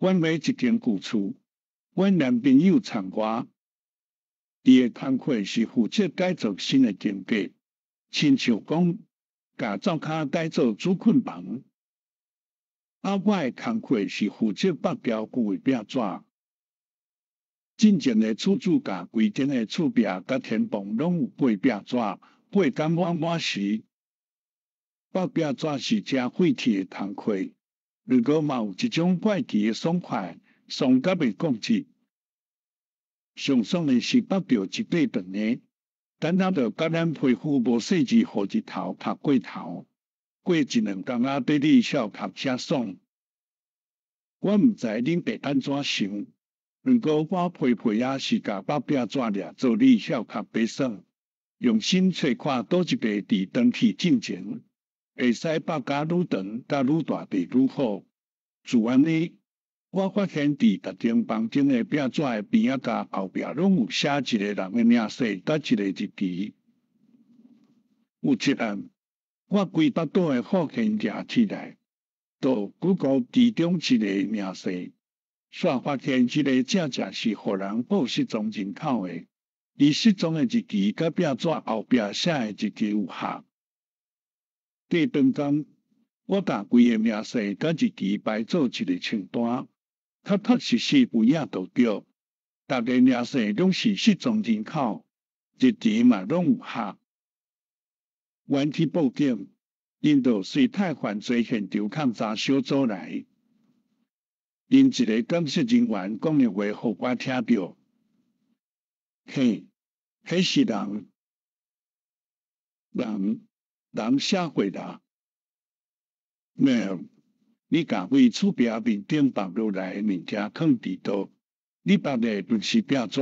阮买一间旧厝，阮男朋友参我，伊的工课是负责改造新的间隔，亲像讲，甲灶骹改做主困房。我的工课是负责北标旧的壁纸。进前的厝主甲规间的厝壁甲天棚拢有配壁纸，配甲满时。北壁纸是真费气的工课，如果嘛有一种怪奇的爽快，爽甲袂讲起。上爽的是北着一块长的，等下着甲咱皮肤无细致互日头晒过头，过一两工仔对你笑较真爽。我毋知恁会安怎想，如果我皮皮仔是甲北壁纸掠做你笑较白爽，用心找看倒一个伫长期进前，会使北甲愈长甲愈大地愈好。自安尼，我发现伫逐间房间的壁纸的边仔甲后壁拢有写一个人的名字甲一个日期。有一暗，我规巴肚的好奇热起来，就举高其中一个名字，煞发现这个正是互人报失踪人口的，离失踪的日期甲壁纸后壁写的日期有合。第二天，我把规个名字甲日期排做一个清单，确实有影就对，逐个名字拢是失踪人口，日期嘛拢有合。原去报警，因着随太犯罪现场勘查小组来，因一个监视人员讲的话，互我听到，嘿，迄是人写过啦。你甲为厝壁面顶放落来的物件放伫倒，你捌的就是壁纸。